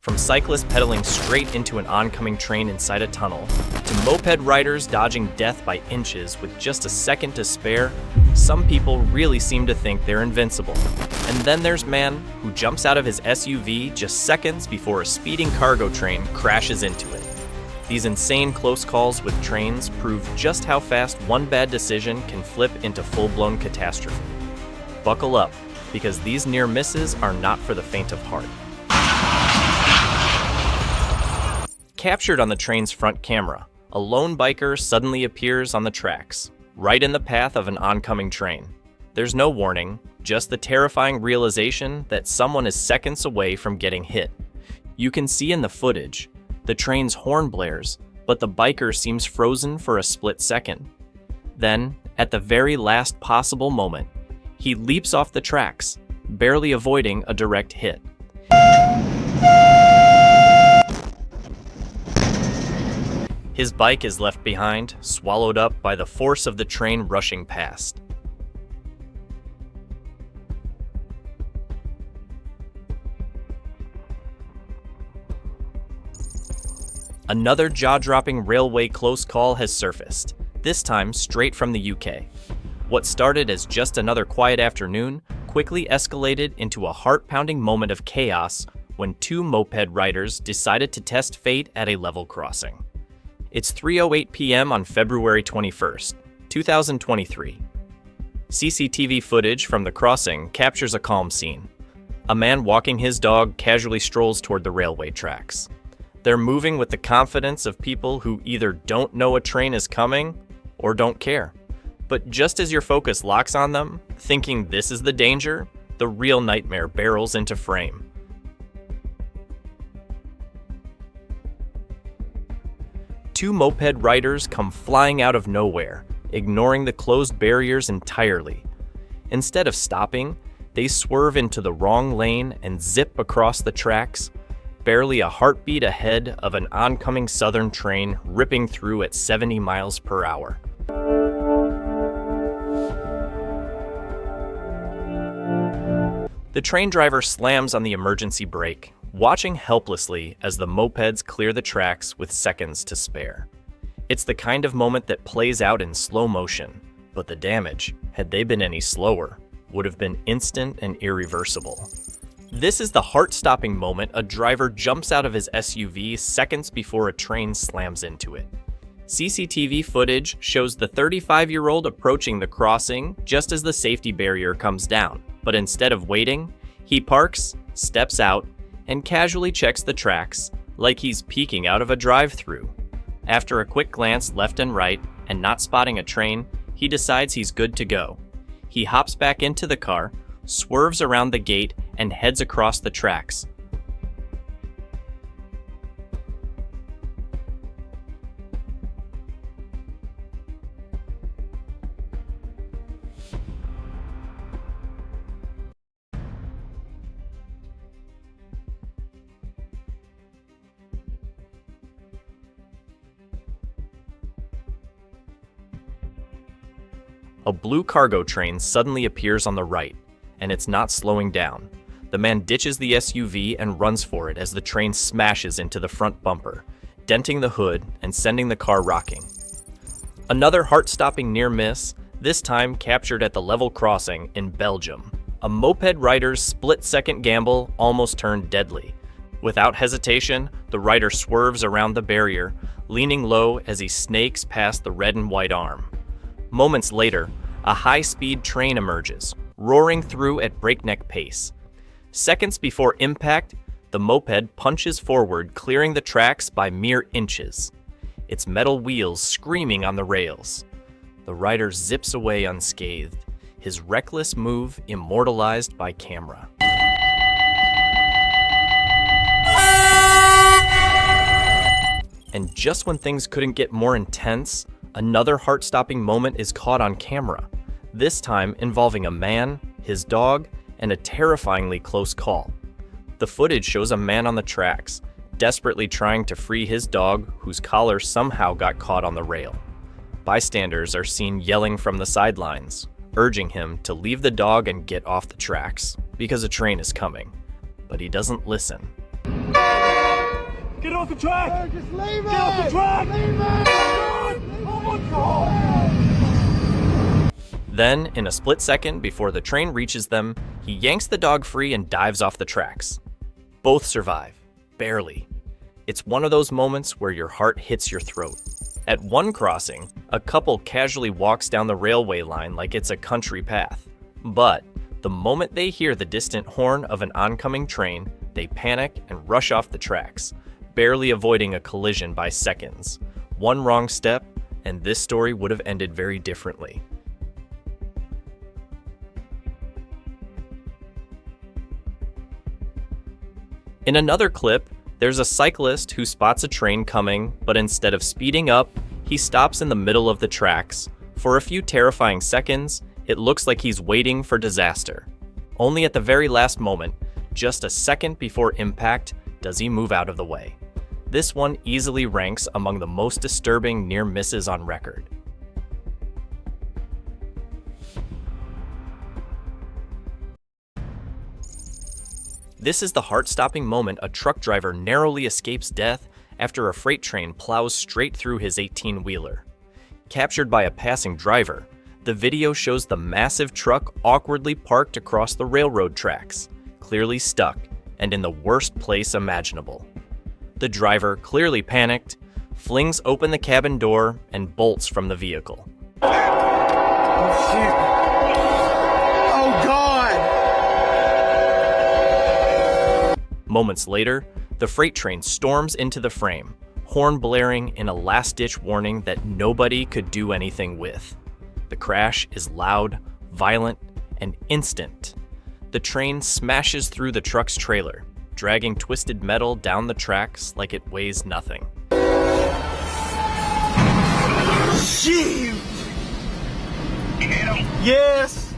From cyclists pedaling straight into an oncoming train inside a tunnel, to moped riders dodging death by inches with just a second to spare, some people really seem to think they're invincible. And then there's man who jumps out of his SUV just seconds before a speeding cargo train crashes into it. These insane close calls with trains prove just how fast one bad decision can flip into full-blown catastrophe. Buckle up, because these near misses are not for the faint of heart. Captured on the train's front camera, a lone biker suddenly appears on the tracks, right in the path of an oncoming train. There's no warning, just the terrifying realization that someone is seconds away from getting hit. You can see in the footage, the train's horn blares, but the biker seems frozen for a split second. Then, at the very last possible moment, he leaps off the tracks, barely avoiding a direct hit. His bike is left behind, swallowed up by the force of the train rushing past. Another jaw-dropping railway close call has surfaced, this time straight from the UK. What started as just another quiet afternoon quickly escalated into a heart-pounding moment of chaos when two moped riders decided to test fate at a level crossing. It's 3:08 p.m. on February 21st, 2023. CCTV footage from the crossing captures a calm scene. A man walking his dog casually strolls toward the railway tracks. They're moving with the confidence of people who either don't know a train is coming or don't care. But just as your focus locks on them, thinking this is the danger, the real nightmare barrels into frame. Two moped riders come flying out of nowhere, ignoring the closed barriers entirely. Instead of stopping, they swerve into the wrong lane and zip across the tracks, barely a heartbeat ahead of an oncoming southern train ripping through at 70 miles per hour. The train driver slams on the emergency brake, watching helplessly as the mopeds clear the tracks with seconds to spare. It's the kind of moment that plays out in slow motion, but the damage, had they been any slower, would have been instant and irreversible. This is the heart-stopping moment a driver jumps out of his SUV seconds before a train slams into it. CCTV footage shows the 35-year-old approaching the crossing just as the safety barrier comes down, but instead of waiting, he parks, steps out, and casually checks the tracks like he's peeking out of a drive-thru. After a quick glance left and right and not spotting a train, he decides he's good to go. He hops back into the car, swerves around the gate, and heads across the tracks. A blue cargo train suddenly appears on the right, and it's not slowing down. The man ditches the SUV and runs for it as the train smashes into the front bumper, denting the hood and sending the car rocking. Another heart-stopping near miss, this time captured at the level crossing in Belgium. A moped rider's split-second gamble almost turned deadly. Without hesitation, the rider swerves around the barrier, leaning low as he snakes past the red and white arm. Moments later, a high-speed train emerges, roaring through at breakneck pace. Seconds before impact, the moped punches forward, clearing the tracks by mere inches, its metal wheels screaming on the rails. The rider zips away unscathed, his reckless move immortalized by camera. And just when things couldn't get more intense, another heart-stopping moment is caught on camera, this time involving a man, his dog, and a terrifyingly close call. The footage shows a man on the tracks, desperately trying to free his dog whose collar somehow got caught on the rail. Bystanders are seen yelling from the sidelines, urging him to leave the dog and get off the tracks, because a train is coming. But he doesn't listen. off the track! No, just leave it! Get off the track! Leave it! Oh my God! Then, in a split second before the train reaches them, he yanks the dog free and dives off the tracks. Both survive. Barely. It's one of those moments where your heart hits your throat. At one crossing, a couple casually walks down the railway line like it's a country path. But the moment they hear the distant horn of an oncoming train, they panic and rush off the tracks, barely avoiding a collision by seconds. One wrong step, and this story would have ended very differently. In another clip, there's a cyclist who spots a train coming, but instead of speeding up, he stops in the middle of the tracks. For a few terrifying seconds, it looks like he's waiting for disaster. Only at the very last moment, just a second before impact, does he move out of the way. This one easily ranks among the most disturbing near misses on record. This is the heart-stopping moment a truck driver narrowly escapes death after a freight train plows straight through his 18-wheeler. Captured by a passing driver, the video shows the massive truck awkwardly parked across the railroad tracks, clearly stuck and in the worst place imaginable. The driver, clearly panicked, flings open the cabin door and bolts from the vehicle. Oh, shit. Oh, God! Moments later, the freight train storms into the frame, horn blaring in a last-ditch warning that nobody could do anything with. The crash is loud, violent, and instant. The train smashes through the truck's trailer, dragging twisted metal down the tracks like it weighs nothing. Shit! Yes!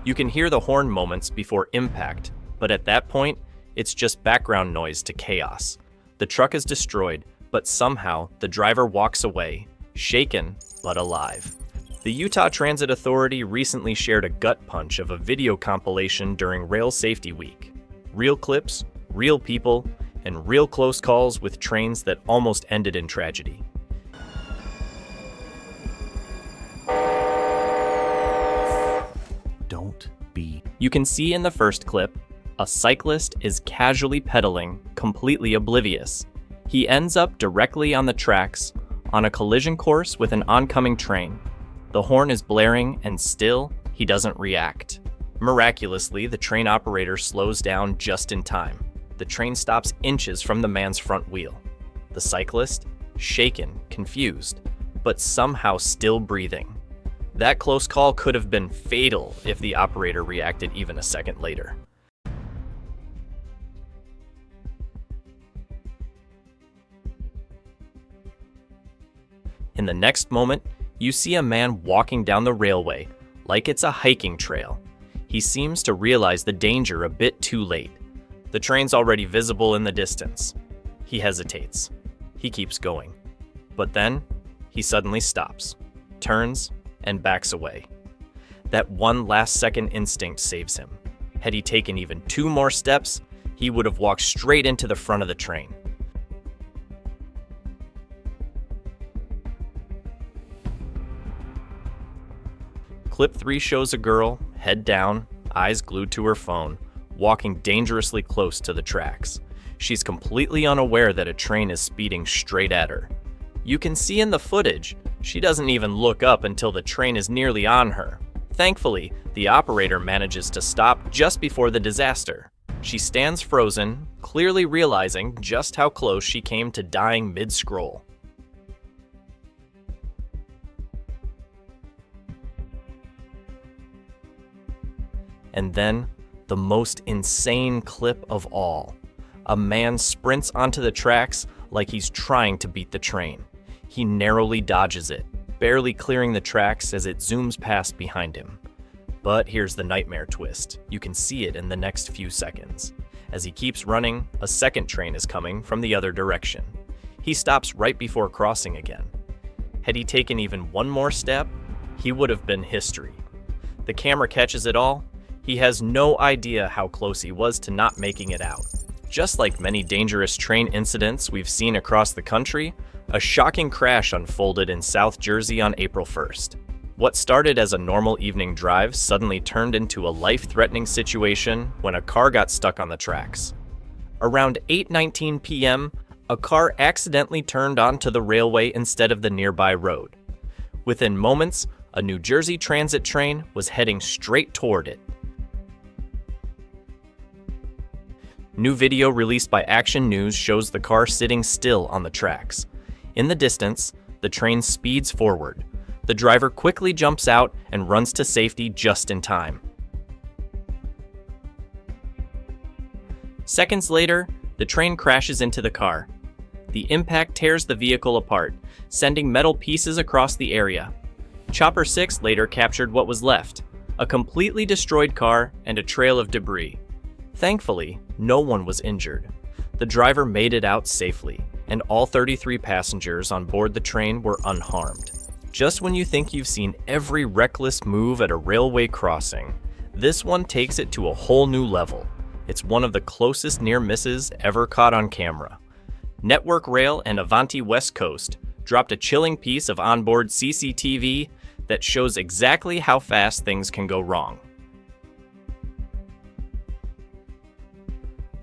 You can hear the horn moments before impact, but at that point, it's just background noise to chaos. The truck is destroyed, but somehow the driver walks away, shaken but alive. The Utah Transit Authority recently shared a gut punch of a video compilation during Rail Safety Week. Real clips, real people, and real close calls with trains that almost ended in tragedy. Don't be. You can see in the first clip, a cyclist is casually pedaling, completely oblivious. He ends up directly on the tracks, on a collision course with an oncoming train. The horn is blaring, and still, he doesn't react. Miraculously, the train operator slows down just in time. The train stops inches from the man's front wheel. The cyclist, shaken, confused, but somehow still breathing. That close call could have been fatal if the operator reacted even a second later. In the next moment, you see a man walking down the railway, like it's a hiking trail. He seems to realize the danger a bit too late. The train's already visible in the distance. He hesitates. He keeps going. But then, he suddenly stops, turns, and backs away. That one last-second instinct saves him. Had he taken even 2 more steps, he would have walked straight into the front of the train. Clip 3 shows a girl, head down, eyes glued to her phone, walking dangerously close to the tracks. She's completely unaware that a train is speeding straight at her. You can see in the footage, she doesn't even look up until the train is nearly on her. Thankfully, the operator manages to stop just before the disaster. She stands frozen, clearly realizing just how close she came to dying mid-scroll. And then, the most insane clip of all. A man sprints onto the tracks like he's trying to beat the train. He narrowly dodges it, barely clearing the tracks as it zooms past behind him. But here's the nightmare twist. You can see it in the next few seconds. As he keeps running, a second train is coming from the other direction. He stops right before crossing again. Had he taken even one more step, he would have been history. The camera catches it all. He has no idea how close he was to not making it out. Just like many dangerous train incidents we've seen across the country, a shocking crash unfolded in South Jersey on April 1st. What started as a normal evening drive suddenly turned into a life-threatening situation when a car got stuck on the tracks. Around 8:19 p.m., a car accidentally turned onto the railway instead of the nearby road. Within moments, a New Jersey Transit train was heading straight toward it. New video released by Action News shows the car sitting still on the tracks. In the distance, the train speeds forward. The driver quickly jumps out and runs to safety just in time. Seconds later, the train crashes into the car. The impact tears the vehicle apart, sending metal pieces across the area. Chopper 6 later captured what was left, a completely destroyed car and a trail of debris. Thankfully, no one was injured. The driver made it out safely, and all 33 passengers on board the train were unharmed. Just when you think you've seen every reckless move at a railway crossing, this one takes it to a whole new level. It's one of the closest near misses ever caught on camera. Network Rail and Avanti West Coast dropped a chilling piece of onboard CCTV that shows exactly how fast things can go wrong.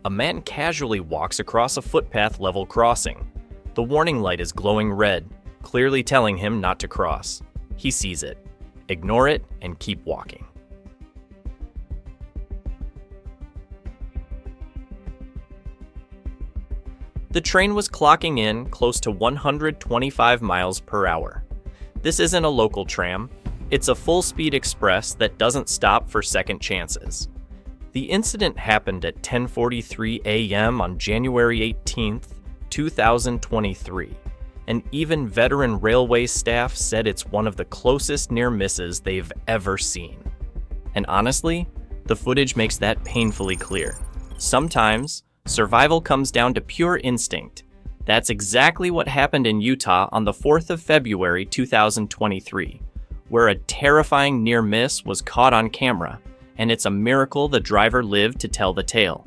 A man casually walks across a footpath level crossing. The warning light is glowing red, clearly telling him not to cross. He sees it. Ignore it and keep walking. The train was clocking in close to 125 miles per hour. This isn't a local tram. It's a full-speed express that doesn't stop for second chances. The incident happened at 10:43 a.m. on January 18, 2023, and even veteran railway staff said it's one of the closest near misses they've ever seen. And honestly, the footage makes that painfully clear. Sometimes, survival comes down to pure instinct. That's exactly what happened in Utah on the 4th of February 2023, where a terrifying near miss was caught on camera, and it's a miracle the driver lived to tell the tale.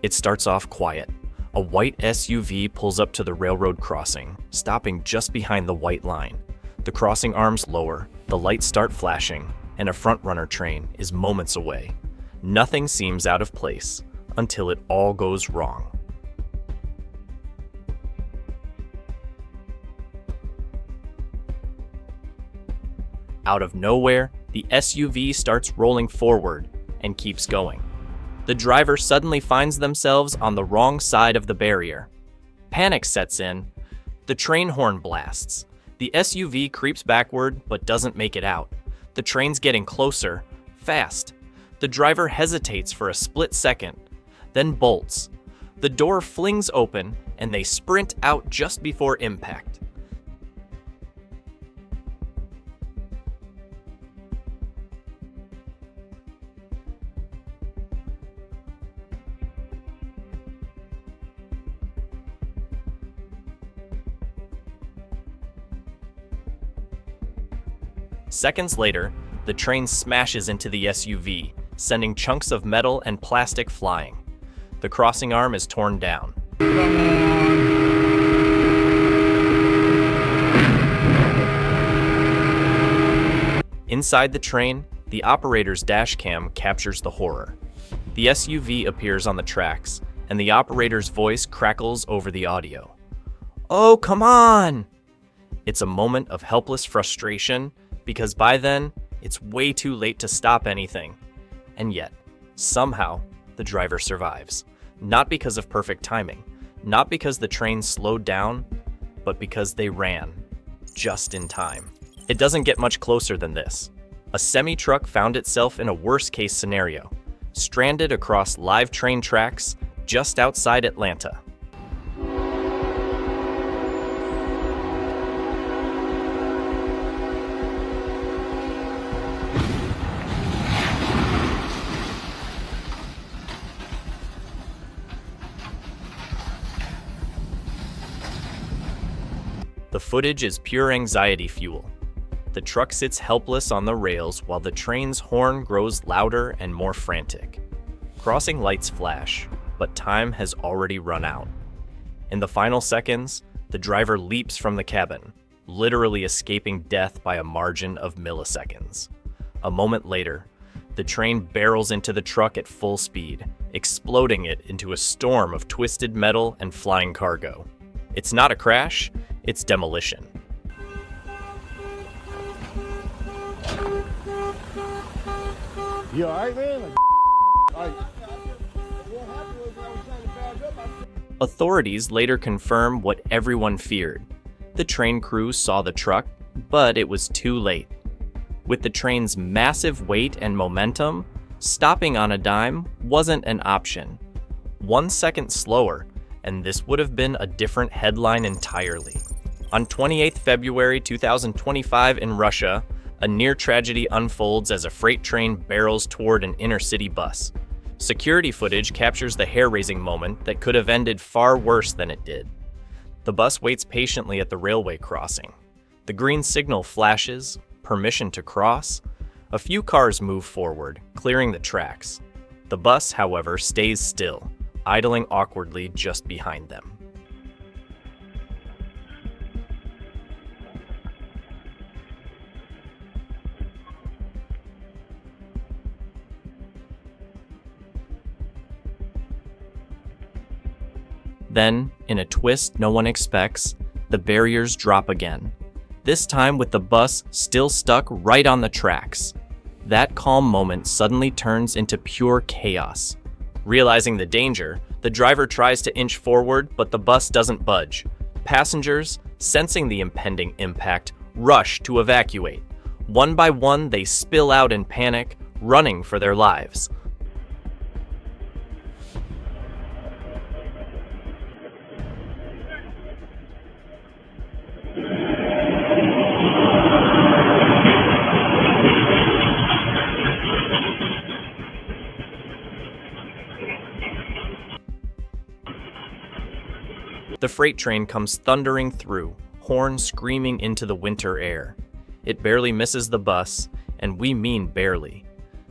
It starts off quiet. A white SUV pulls up to the railroad crossing, stopping just behind the white line. The crossing arms lower, the lights start flashing, and a front-runner train is moments away. Nothing seems out of place until it all goes wrong. Out of nowhere, the SUV starts rolling forward and keeps going. The driver suddenly finds themselves on the wrong side of the barrier. Panic sets in. The train horn blasts. The SUV creeps backward but doesn't make it out. The train's getting closer, fast. The driver hesitates for a split second, then bolts. The door flings open and they sprint out just before impact. Seconds later, the train smashes into the SUV, sending chunks of metal and plastic flying. The crossing arm is torn down. Inside the train, the operator's dashcam captures the horror. The SUV appears on the tracks, and the operator's voice crackles over the audio. "Oh, come on!" It's a moment of helpless frustration, because by then, it's way too late to stop anything. And yet, somehow, the driver survives. Not because of perfect timing, not because the train slowed down, but because they ran, just in time. It doesn't get much closer than this. A semi-truck found itself in a worst-case scenario, stranded across live train tracks just outside Atlanta. The footage is pure anxiety fuel. The truck sits helpless on the rails while the train's horn grows louder and more frantic. Crossing lights flash, but time has already run out. In the final seconds, the driver leaps from the cabin, literally escaping death by a margin of milliseconds. A moment later, the train barrels into the truck at full speed, exploding it into a storm of twisted metal and flying cargo. It's not a crash, it's demolition. You alright, man? Authorities later confirm what everyone feared. The train crew saw the truck, but it was too late. With the train's massive weight and momentum, stopping on a dime wasn't an option. 1 second slower, and this would have been a different headline entirely. On 28 February 2025 in Russia, a near tragedy unfolds as a freight train barrels toward an inner-city bus. Security footage captures the hair-raising moment that could have ended far worse than it did. The bus waits patiently at the railway crossing. The green signal flashes, permission to cross. A few cars move forward, clearing the tracks. The bus, however, stays still, idling awkwardly just behind them. Then, in a twist no one expects, the barriers drop again. This time with the bus still stuck right on the tracks. That calm moment suddenly turns into pure chaos. Realizing the danger, the driver tries to inch forward, but the bus doesn't budge. Passengers, sensing the impending impact, rush to evacuate. One by one, they spill out in panic, running for their lives. The freight train comes thundering through, horn screaming into the winter air. It barely misses the bus, and we mean barely.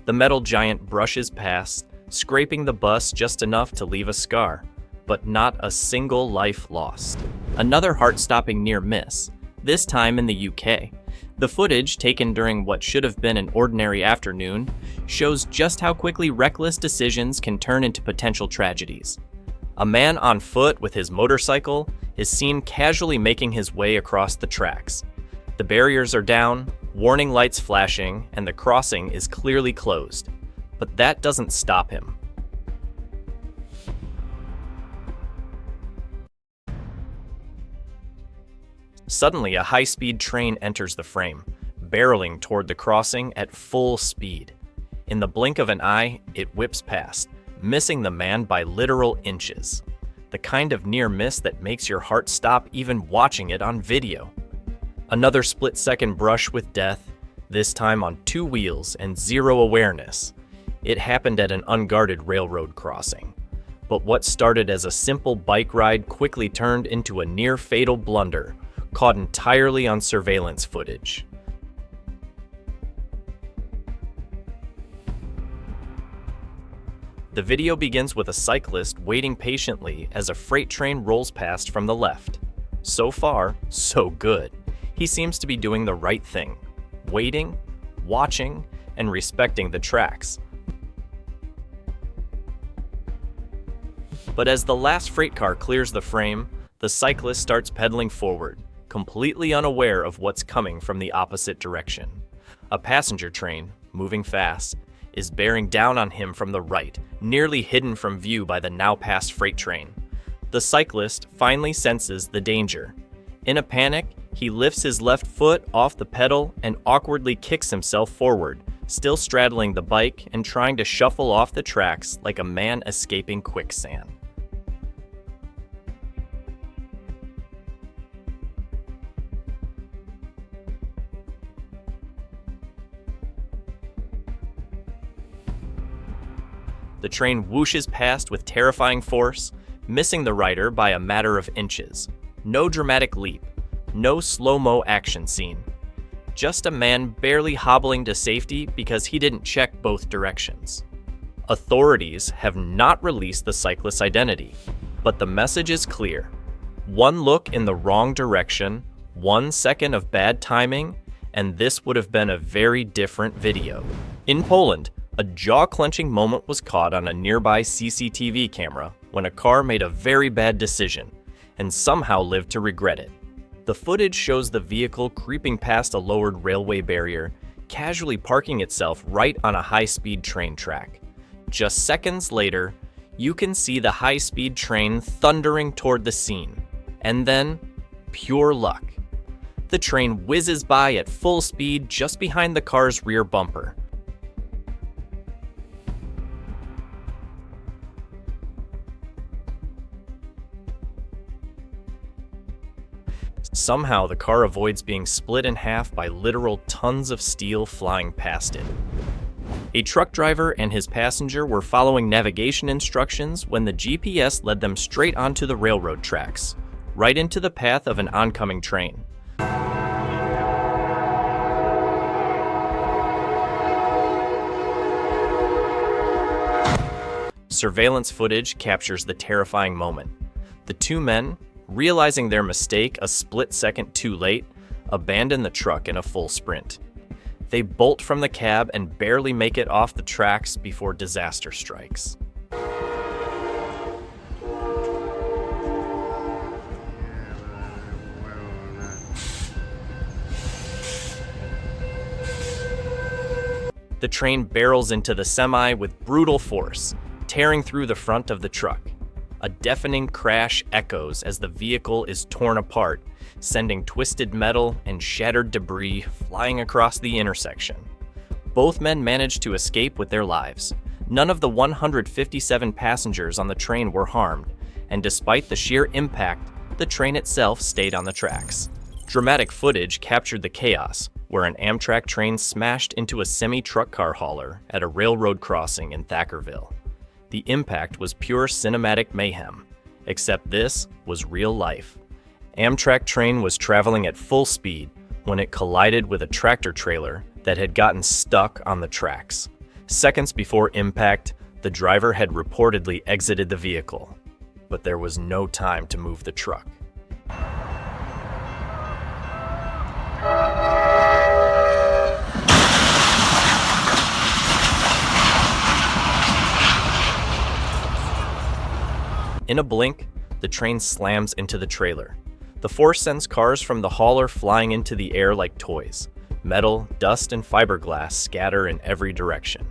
The metal giant brushes past, scraping the bus just enough to leave a scar, but not a single life lost. Another heart-stopping near miss, this time in the UK. The footage, taken during what should have been an ordinary afternoon, shows just how quickly reckless decisions can turn into potential tragedies. A man on foot with his motorcycle is seen casually making his way across the tracks. The barriers are down, warning lights flashing, and the crossing is clearly closed. But that doesn't stop him. Suddenly, a high-speed train enters the frame, barreling toward the crossing at full speed. In the blink of an eye, it whips past, missing the man by literal inches. The kind of near miss that makes your heart stop even watching it on video. Another split-second brush with death, this time on 2 wheels and zero awareness. It happened at an unguarded railroad crossing. But what started as a simple bike ride quickly turned into a near-fatal blunder, caught entirely on surveillance footage. The video begins with a cyclist waiting patiently as a freight train rolls past from the left. So far, so good. He seems to be doing the right thing, waiting, watching, and respecting the tracks. But as the last freight car clears the frame, the cyclist starts pedaling forward, completely unaware of what's coming from the opposite direction. A passenger train, moving fast, is bearing down on him from the right, nearly hidden from view by the now-passed freight train. The cyclist finally senses the danger. In a panic, he lifts his left foot off the pedal and awkwardly kicks himself forward, still straddling the bike and trying to shuffle off the tracks like a man escaping quicksand. The train whooshes past with terrifying force, missing the rider by a matter of inches. No dramatic leap, No slow-mo action scene. Just a man barely hobbling to safety because he didn't check both directions. Authorities have not released the cyclist's identity, but the message is clear. One look in the wrong direction, 1 second of bad timing, and this would have been a very different video. In Poland, a jaw-clenching moment was caught on a nearby CCTV camera when a car made a very bad decision and somehow lived to regret it. The footage shows the vehicle creeping past a lowered railway barrier, casually parking itself right on a high-speed train track. Just seconds later, you can see the high-speed train thundering toward the scene. And then, pure luck. The train whizzes by at full speed just behind the car's rear bumper. Somehow, the car avoids being split in half by literal tons of steel flying past it. A truck driver and his passenger were following navigation instructions when the GPS led them straight onto the railroad tracks, right into the path of an oncoming train. Surveillance footage captures the terrifying moment. The two men, realizing their mistake a split second too late, abandon the truck in a full sprint. They bolt from the cab and barely make it off the tracks before disaster strikes. The train barrels into the semi with brutal force, tearing through the front of the truck. A deafening crash echoes as the vehicle is torn apart, sending twisted metal and shattered debris flying across the intersection. Both men managed to escape with their lives. None of the 157 passengers on the train were harmed, and despite the sheer impact, the train itself stayed on the tracks. Dramatic footage captured the chaos, where an Amtrak train smashed into a semi-truck car hauler at a railroad crossing in Thackerville. The impact was pure cinematic mayhem, except this was real life. Amtrak train was traveling at full speed when it collided with a tractor trailer that had gotten stuck on the tracks. Seconds before impact, the driver had reportedly exited the vehicle, but there was no time to move the truck. In a blink, the train slams into the trailer. The force sends cars from the hauler flying into the air like toys. Metal, dust, and fiberglass scatter in every direction.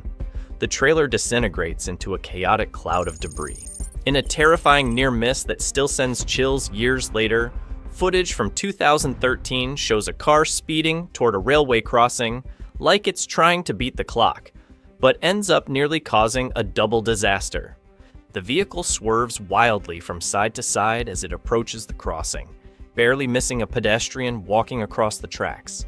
The trailer disintegrates into a chaotic cloud of debris. In a terrifying near miss that still sends chills years later, footage from 2013 shows a car speeding toward a railway crossing like it's trying to beat the clock, but ends up nearly causing a double disaster. The vehicle swerves wildly from side to side as it approaches the crossing, barely missing a pedestrian walking across the tracks.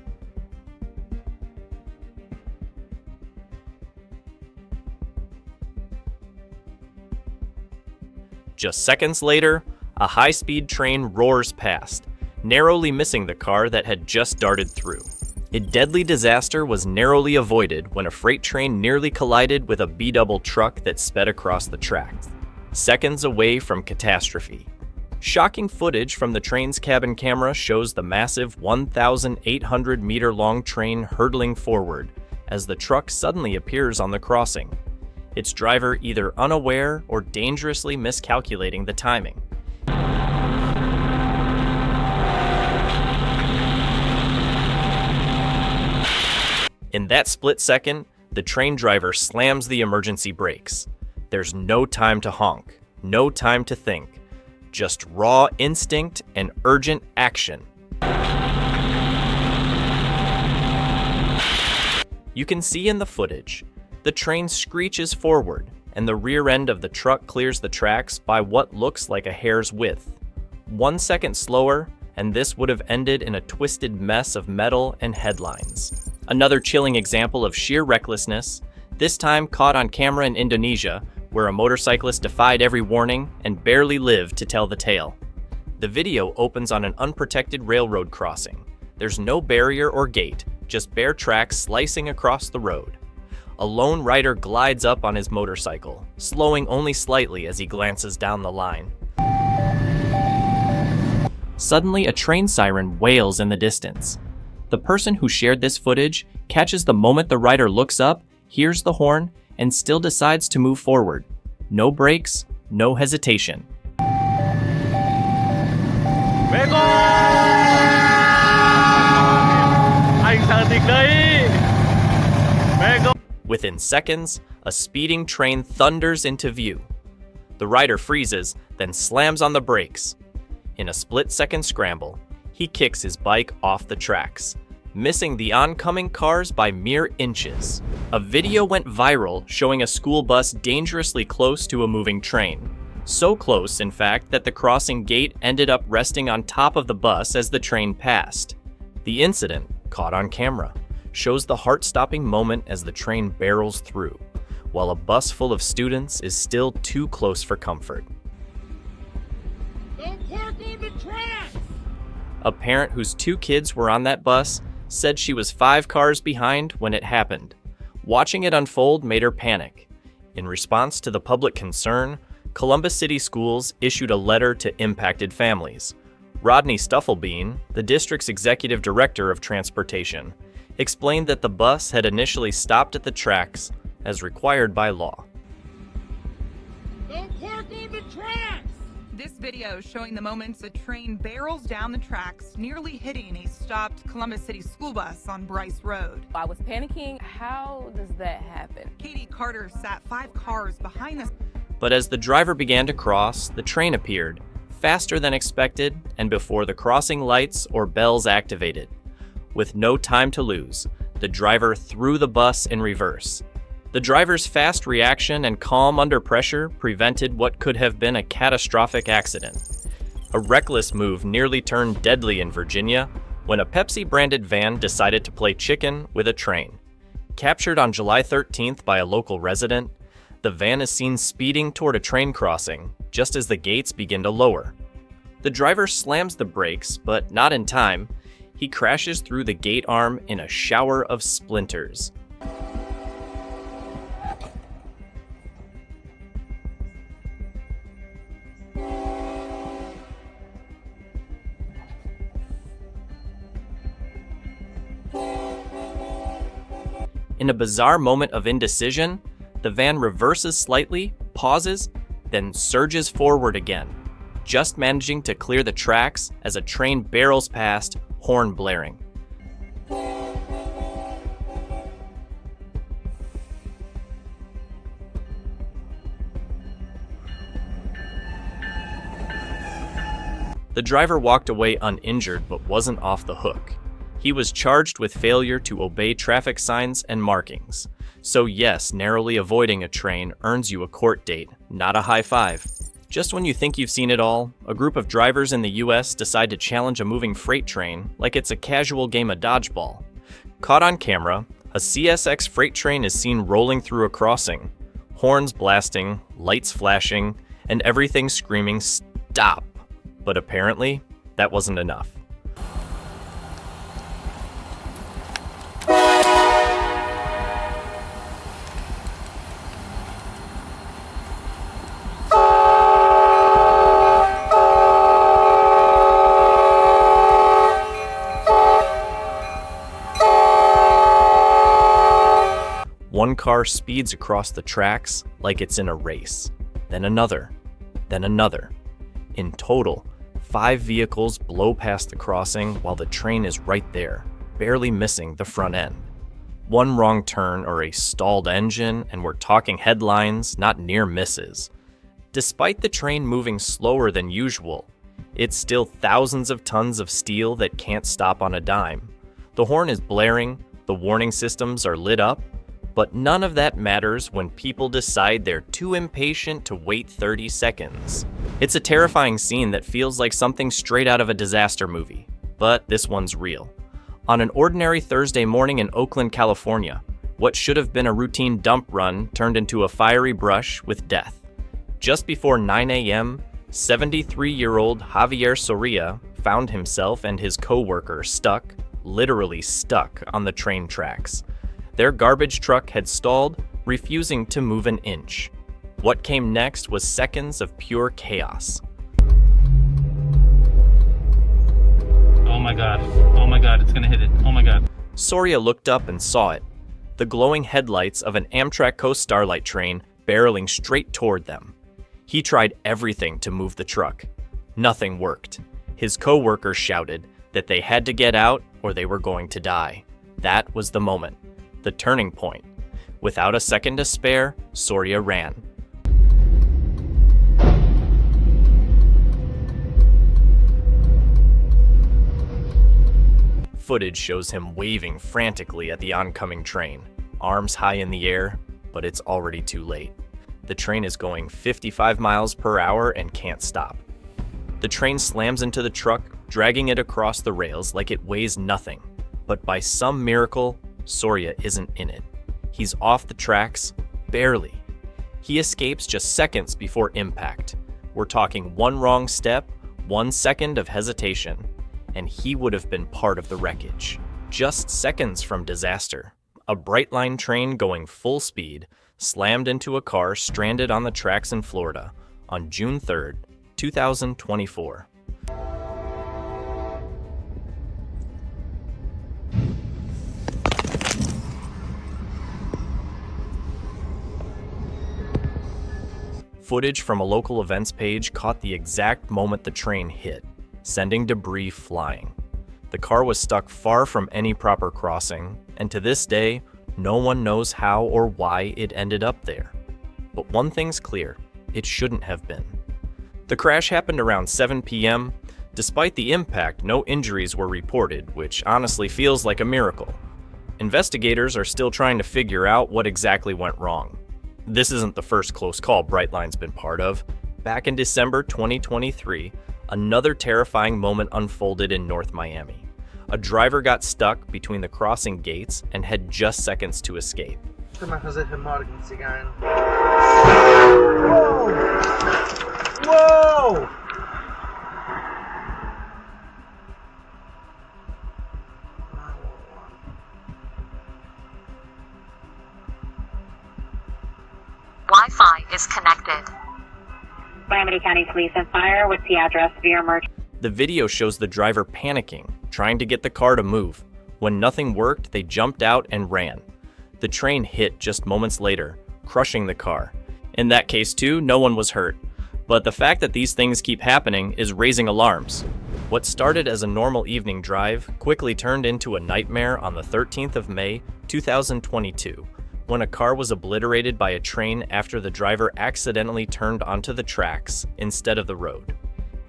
Just seconds later, a high-speed train roars past, narrowly missing the car that had just darted through. A deadly disaster was narrowly avoided when a freight train nearly collided with a B-double truck that sped across the tracks, seconds away from catastrophe. Shocking footage from the train's cabin camera shows the massive 1,800-meter-long train hurtling forward as the truck suddenly appears on the crossing, its driver either unaware or dangerously miscalculating the timing. In that split second, the train driver slams the emergency brakes. There's no time to honk, no time to think, just raw instinct and urgent action. You can see in the footage, the train screeches forward, and the rear end of the truck clears the tracks by what looks like a hair's width. 1 second slower, and this would have ended in a twisted mess of metal and headlines. Another chilling example of sheer recklessness, this time caught on camera in Indonesia, where a motorcyclist defied every warning and barely lived to tell the tale. The video opens on an unprotected railroad crossing. There's no barrier or gate, just bare tracks slicing across the road. A lone rider glides up on his motorcycle, slowing only slightly as he glances down the line. Suddenly, a train siren wails in the distance. The person who shared this footage catches the moment the rider looks up, hears the horn, and still decides to move forward. No brakes, no hesitation. Within seconds, a speeding train thunders into view. The rider freezes, then slams on the brakes. In a split-second scramble, he kicks his bike off the tracks, missing the oncoming cars by mere inches. A video went viral showing a school bus dangerously close to a moving train. So close, in fact, that the crossing gate ended up resting on top of the bus as the train passed. The incident, caught on camera, shows the heart-stopping moment as the train barrels through, while a bus full of students is still too close for comfort. Don't park on the tracks! A parent whose 2 kids were on that bus said she was 5 cars behind when it happened. Watching it unfold made her panic. In response to the public concern, Columbus City Schools issued a letter to impacted families. Rodney Stufflebean, the district's executive director of transportation, explained that the bus had initially stopped at the tracks as required by law. Don't park on the tracks! This video showing the moments a train barrels down the tracks, nearly hitting a stopped Columbus City school bus on Bryce Road. I was panicking. How does that happen? Katie Carter sat 5 cars behind the... But as the driver began to cross, the train appeared, faster than expected and before the crossing lights or bells activated. With no time to lose, the driver threw the bus in reverse. The driver's fast reaction and calm under pressure prevented what could have been a catastrophic accident. A reckless move nearly turned deadly in Virginia when a Pepsi-branded van decided to play chicken with a train. Captured on July 13th by a local resident, the van is seen speeding toward a train crossing just as the gates begin to lower. The driver slams the brakes, but not in time. He crashes through the gate arm in a shower of splinters. In a bizarre moment of indecision, the van reverses slightly, pauses, then surges forward again, just managing to clear the tracks as a train barrels past, horn blaring. The driver walked away uninjured but wasn't off the hook. He was charged with failure to obey traffic signs and markings. So yes, narrowly avoiding a train earns you a court date, not a high five. Just when you think you've seen it all, a group of drivers in the US decide to challenge a moving freight train like it's a casual game of dodgeball. Caught on camera, a CSX freight train is seen rolling through a crossing, horns blasting, lights flashing, and everything screaming, "Stop!" But apparently, that wasn't enough. One car speeds across the tracks like it's in a race, then another, then another. In total, 5 vehicles blow past the crossing while the train is right there, barely missing the front end. One wrong turn or a stalled engine, and we're talking headlines, not near misses. Despite the train moving slower than usual, it's still thousands of tons of steel that can't stop on a dime. The horn is blaring, the warning systems are lit up, but none of that matters when people decide they're too impatient to wait 30 seconds. It's a terrifying scene that feels like something straight out of a disaster movie, but this one's real. On an ordinary Thursday morning in Oakland, California, what should have been a routine dump run turned into a fiery brush with death. Just before 9 a.m., 73-year-old Javier Soria found himself and his co-worker stuck, literally stuck, on the train tracks. Their garbage truck had stalled, refusing to move an inch. What came next was seconds of pure chaos. Oh my god, it's gonna hit it. Oh my god. Soria looked up and saw it. The glowing headlights of an Amtrak Coast Starlight train barreling straight toward them. He tried everything to move the truck. Nothing worked. His co-worker shouted that they had to get out or they were going to die. That was the moment, the turning point. Without a second to spare, Soria ran. Footage shows him waving frantically at the oncoming train, arms high in the air, but it's already too late. The train is going 55 miles per hour and can't stop. The train slams into the truck, dragging it across the rails like it weighs nothing. But by some miracle, Soria isn't in it. He's off the tracks, barely. He escapes just seconds before impact. We're talking one wrong step, 1 second of hesitation, and he would have been part of the wreckage. Just seconds from disaster. A Brightline train going full speed slammed into a car stranded on the tracks in Florida on June 3rd, 2024. Footage from a local events page caught the exact moment the train hit, sending debris flying. The car was stuck far from any proper crossing, and to this day, no one knows how or why it ended up there. But one thing's clear, it shouldn't have been. The crash happened around 7 p.m. Despite the impact, no injuries were reported, which honestly feels like a miracle. Investigators are still trying to figure out what exactly went wrong. This isn't the first close call Brightline's been part of. Back in December 2023, another terrifying moment unfolded in North Miami. A driver got stuck between the crossing gates and had just seconds to escape. Whoa! Wi-Fi is connected. Miami County Police and Fire, what's the address of your emergency? The video shows the driver panicking, trying to get the car to move. When nothing worked, they jumped out and ran. The train hit just moments later, crushing the car. In that case too, no one was hurt. But the fact that these things keep happening is raising alarms. What started as a normal evening drive quickly turned into a nightmare on the 13th of May, 2022, when a car was obliterated by a train after the driver accidentally turned onto the tracks instead of the road.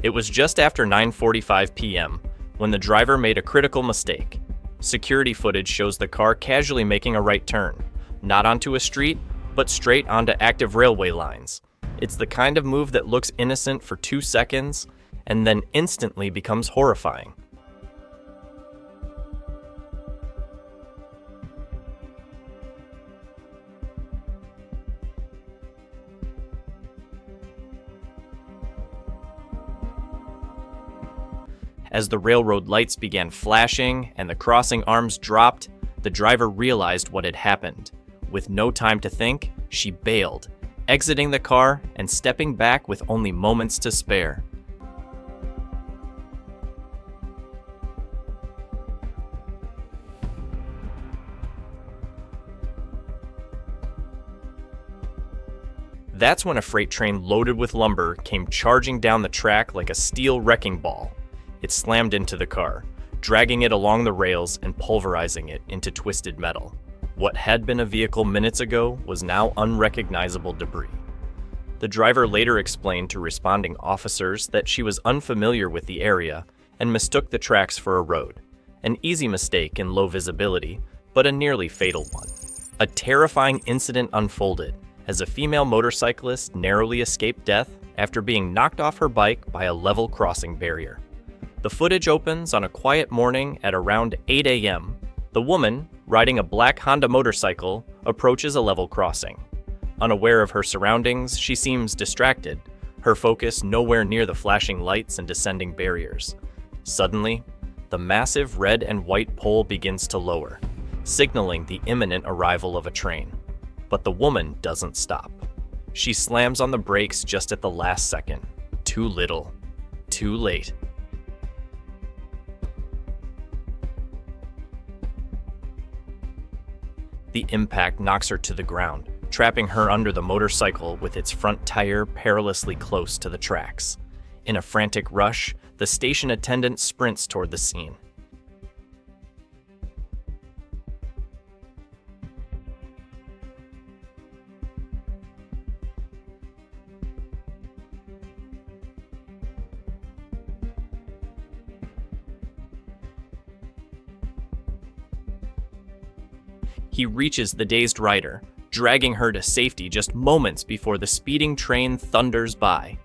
It was just after 9:45 p.m. when the driver made a critical mistake. Security footage shows the car casually making a right turn, not onto a street, but straight onto active railway lines. It's the kind of move that looks innocent for 2 seconds and then instantly becomes horrifying. As the railroad lights began flashing and the crossing arms dropped, the driver realized what had happened. With no time to think, she bailed, exiting the car and stepping back with only moments to spare. That's when a freight train loaded with lumber came charging down the track like a steel wrecking ball. It slammed into the car, dragging it along the rails and pulverizing it into twisted metal. What had been a vehicle minutes ago was now unrecognizable debris. The driver later explained to responding officers that she was unfamiliar with the area and mistook the tracks for a road. An easy mistake in low visibility, but a nearly fatal one. A terrifying incident unfolded as a female motorcyclist narrowly escaped death after being knocked off her bike by a level crossing barrier. The footage opens on a quiet morning at around 8 a.m. The woman, riding a black Honda motorcycle, approaches a level crossing. Unaware of her surroundings, she seems distracted. her focus nowhere near the flashing lights and descending barriers. Suddenly, the massive red and white pole begins to lower, signaling the imminent arrival of a train. But the woman doesn't stop. She slams on the brakes just at the last second. Too little, too late. The impact knocks her to the ground, trapping her under the motorcycle with its front tire perilously close to the tracks. In a frantic rush, the station attendant sprints toward the scene. He reaches the dazed rider, dragging her to safety just moments before the speeding train thunders by.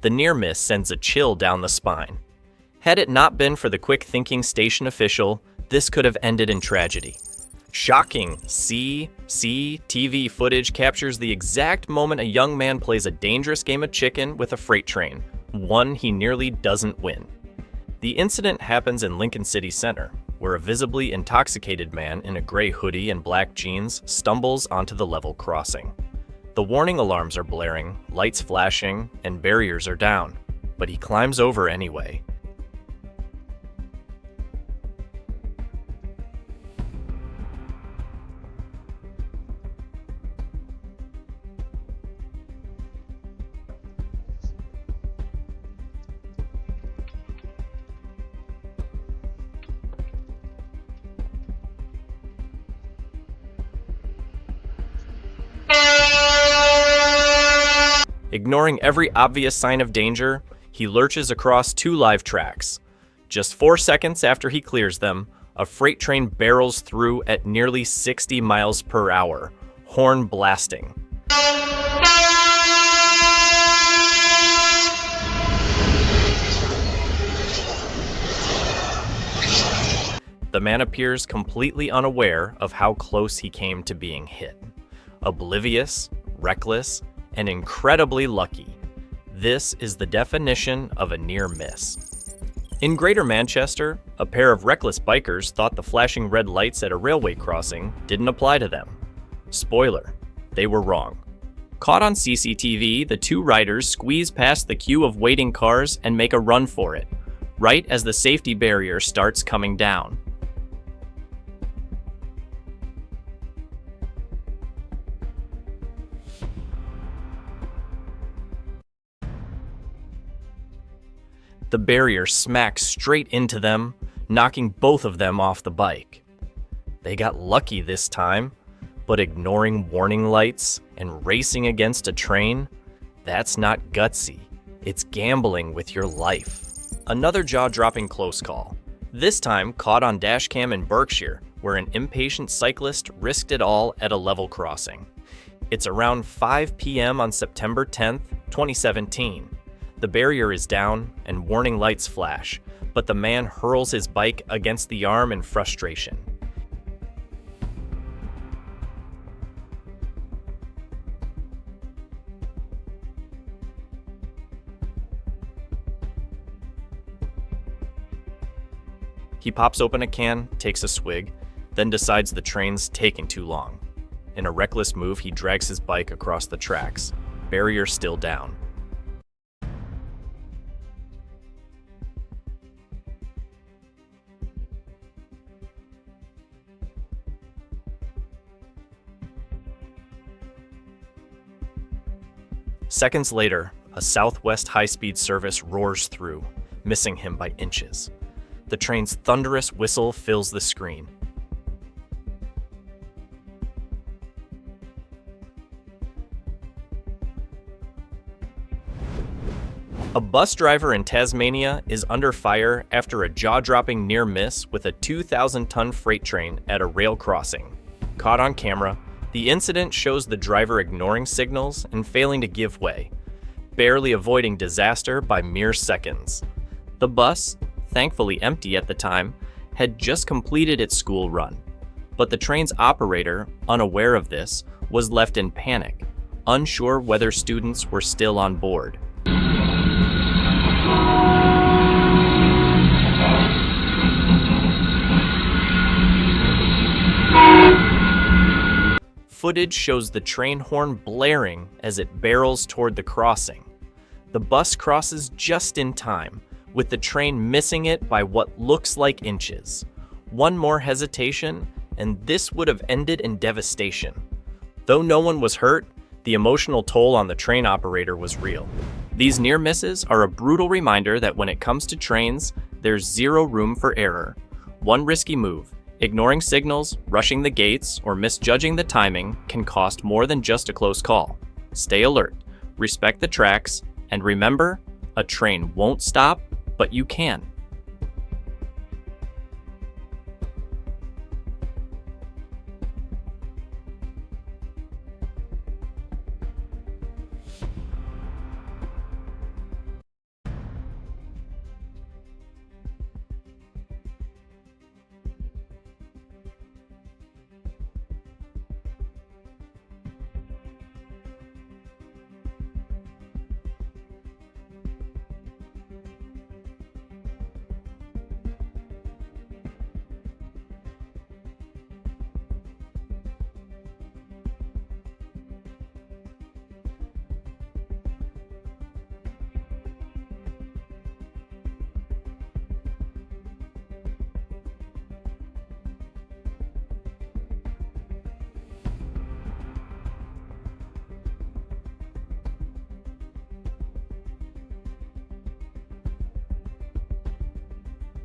The near miss sends a chill down the spine. Had it not been for the quick-thinking station official, this could have ended in tragedy. Shocking CCTV footage captures the exact moment a young man plays a dangerous game of chicken with a freight train, one he nearly doesn't win. The incident happens in Lincoln City Center, where a visibly intoxicated man in a gray hoodie and black jeans stumbles onto the level crossing. The warning alarms are blaring, lights flashing, and barriers are down, but he climbs over anyway. Ignoring every obvious sign of danger, he lurches across 2 live tracks. Just 4 seconds after he clears them, a freight train barrels through at nearly 60 miles per hour, horn blasting. The man appears completely unaware of how close he came to being hit. Oblivious, reckless, and incredibly lucky. This is the definition of a near miss. In Greater Manchester, a pair of reckless bikers thought the flashing red lights at a railway crossing didn't apply to them. Spoiler, they were wrong. Caught on CCTV, the 2 riders squeeze past the queue of waiting cars and make a run for it, right as the safety barrier starts coming down. The barrier smacks straight into them, knocking both of them off the bike. They got lucky this time, but ignoring warning lights and racing against a train, that's not gutsy. It's gambling with your life. Another jaw-dropping close call, this time caught on dashcam in Berkshire, where an impatient cyclist risked it all at a level crossing. It's around 5 p.m. on September 10th, 2017. The barrier is down and warning lights flash, but the man hurls his bike against the arm in frustration. He pops open a can, takes a swig, then decides the train's taking too long. In a reckless move, he drags his bike across the tracks, barrier still down. Seconds later, a Southwest high-speed service roars through, missing him by inches. The train's thunderous whistle fills the screen. A bus driver in Tasmania is under fire after a jaw-dropping near miss with a 2,000-ton freight train at a rail crossing. Caught on camera, the incident shows the driver ignoring signals and failing to give way, barely avoiding disaster by mere seconds. The bus, thankfully empty at the time, had just completed its school run. But the train's operator, unaware of this, was left in panic, unsure whether students were still on board. Footage shows the train horn blaring as it barrels toward the crossing. The bus crosses just in time, with the train missing it by what looks like inches. One more hesitation, and this would have ended in devastation. Though no one was hurt, the emotional toll on the train operator was real. These near misses are a brutal reminder that when it comes to trains, there's zero room for error. One risky move, ignoring signals, rushing the gates, or misjudging the timing can cost more than just a close call. Stay alert, respect the tracks, and remember, a train won't stop, but you can.